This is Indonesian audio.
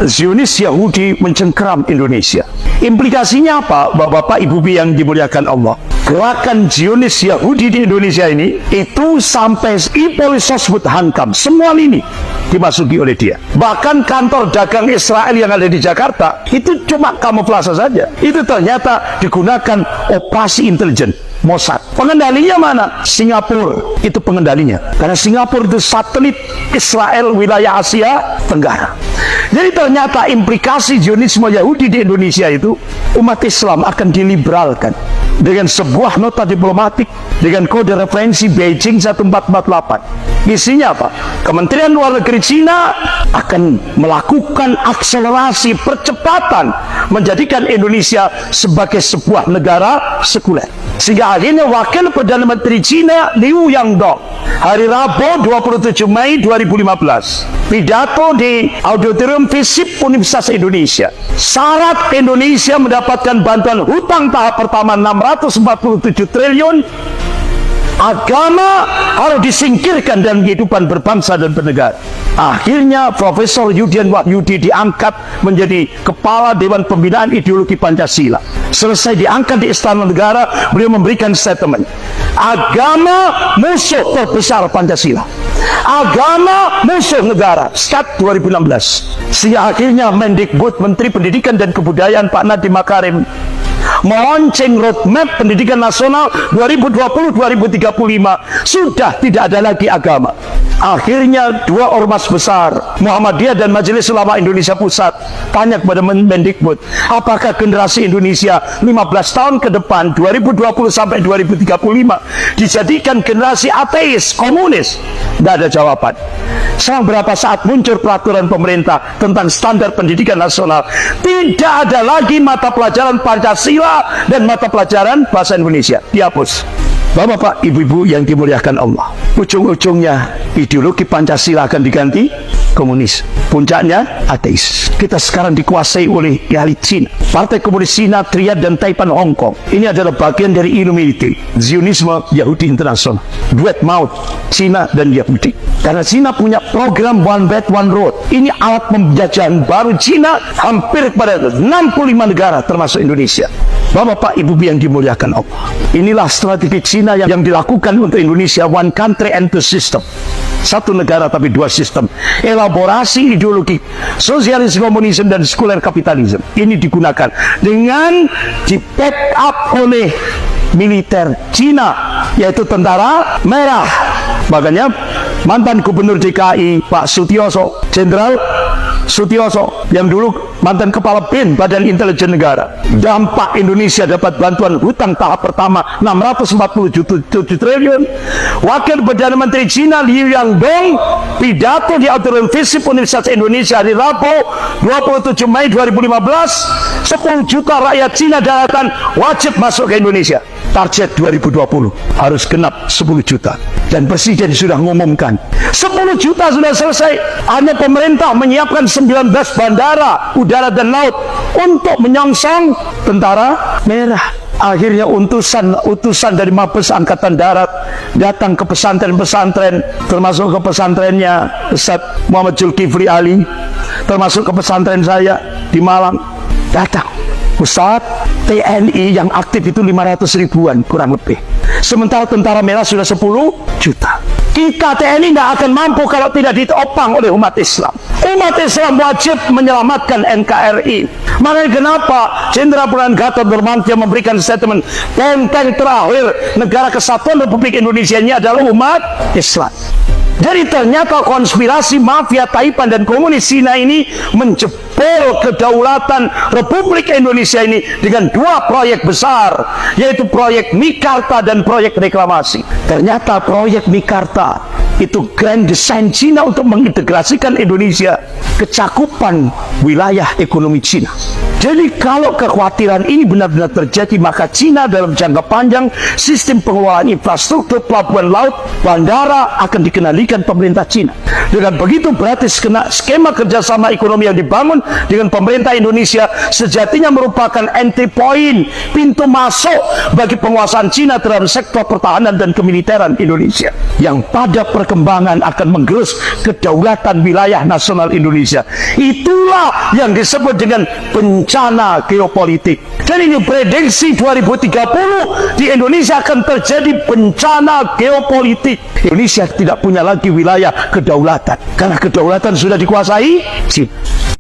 Zionis Yahudi mencengkeram Indonesia. Implikasinya apa, Bapak-bapak, Ibu yang dimuliakan Allah? Gerakan Zionis Yahudi di Indonesia ini itu sampai Ipolisosbud Hankam, semua lini dimasuki oleh dia. Bahkan kantor dagang Israel yang ada di Jakarta itu cuma kamuflase saja. Itu ternyata digunakan operasi intelijen Mossad. Pengendalinya mana? Singapura itu pengendalinya. Karena Singapura itu satelit Israel wilayah Asia Tenggara. Jadi ternyata implikasi Zionisme Yahudi di Indonesia itu, umat Islam akan diliberalkan dengan sebuah nota diplomatik dengan kode referensi Beijing 1448. Isinya apa? Kementerian Luar Negeri Cina akan melakukan akselerasi percepatan menjadikan Indonesia sebagai sebuah negara sekuler. Sehingga akhirnya Wakil Perdana Menteri Cina Liu Yangdong hari Rabu 27 Mei 2015 pidato di Auditorium FISIP Universitas Indonesia. Syarat Indonesia mendapatkan bantuan hutang tahap pertama 647 triliun. Agama harus disingkirkan dalam kehidupan berbangsa dan bernegara. Akhirnya Profesor Yudian Wahyudi diangkat menjadi Kepala Dewan Pembinaan Ideologi Pancasila. Selesai diangkat di Istana Negara, beliau memberikan statement, agama musuh terbesar Pancasila, agama musuh negara. Skat 2016. Sehingga akhirnya Mendikbud, Menteri Pendidikan dan Kebudayaan Pak Nadiem Makarim melonceng roadmap pendidikan nasional 2020-2035. Sudah tidak ada lagi agama. Akhirnya dua ormas besar, Muhammadiyah dan Majelis Ulama Indonesia Pusat, tanya kepada Mendikbud, apakah generasi Indonesia 15 tahun ke depan 2020 sampai 2035 dijadikan generasi ateis, komunis? Tidak ada jawaban. Selang berapa saat muncul peraturan pemerintah tentang standar pendidikan nasional, tidak ada lagi mata pelajaran Pancasila dan mata pelajaran bahasa Indonesia, dihapus. Bapak-bapak, ibu-ibu yang dimuliakan Allah, ujung-ujungnya ideologi Pancasila akan diganti komunis, puncaknya ateis. Kita sekarang dikuasai oleh elit Cina, Partai Komunis Cina, Triad dan Taipan Hong Kong. Ini adalah bagian dari Illuminati, Zionisme Yahudi Internasional, duet maut Cina dan Yahudi. Karena Cina punya program One Belt One Road. Ini alat penjajahan baru Cina hampir kepada 65 negara termasuk Indonesia. Bapak-bapak, ibu yang dimuliakan Allah, inilah strategi Cina yang dilakukan untuk Indonesia, one country and two system. Satu negara tapi dua sistem. Elaborasi ideologi sosialis, komunisme dan sekuler kapitalisme ini digunakan dengan di backup oleh militer Cina, yaitu tentara merah. Makanya mantan Gubernur DKI Pak Sutioso, Jenderal Sutioso, yang dulu mantan Kepala BIN Badan Intelijen Negara, dampak Indonesia dapat bantuan hutang tahap pertama 647 triliun. Wakil Perdana Menteri Cina Liu Yangdong pidato di Auditorium FISIP Universitas Indonesia hari Rabu 27 Mei 2015, 10 juta rakyat Cina daratan wajib masuk ke Indonesia. Target 2020 harus genap 10 juta. Dan Presiden sudah mengumumkan 10 juta sudah selesai. Hanya pemerintah menyiapkan 19 bandara udara dan laut untuk menyongsong tentara merah. Akhirnya utusan dari Mabes Angkatan Darat datang ke pesantren-pesantren, termasuk ke pesantrennya Ustaz Muhammad Zulkifli Ali, termasuk ke pesantren saya di Malang. Datang, Ustaz, TNI yang aktif itu 500 ribuan kurang lebih, sementara tentara merah sudah 10 juta. Kita TNI tidak akan mampu kalau tidak ditopang oleh umat Islam. Umat Islam wajib menyelamatkan NKRI. Makanya kenapa Jenderal Purnawirawan Gatot Nurmantio memberikan statement, benteng terakhir negara kesatuan Republik Indonesia ini adalah umat Islam. Jadi ternyata konspirasi mafia Taipan dan komunis Cina ini menjebol kedaulatan Republik Indonesia ini dengan dua proyek besar, yaitu proyek Mikarta dan proyek reklamasi. Ternyata proyek Mikarta itu grand design Cina untuk mengintegrasikan Indonesia ke cakupan wilayah ekonomi Cina. Jadi kalau kekhawatiran ini benar-benar terjadi, maka Cina dalam jangka panjang sistem pengelolaan infrastruktur pelabuhan laut, bandara akan dikendalikan pemerintah Cina. Dengan begitu berarti skema kerjasama ekonomi yang dibangun dengan pemerintah Indonesia sejatinya merupakan entry point, pintu masuk bagi penguasaan Cina terhadap sektor pertahanan dan kemiliteran Indonesia, yang pada perkembangan akan menggerus kedaulatan wilayah nasional Indonesia. Itulah yang disebut dengan bencana geopolitik. Dan ini prediksi 2030 di Indonesia akan terjadi bencana geopolitik. Indonesia tidak punya lagi wilayah kedaulatan karena kedaulatan sudah dikuasai Cina.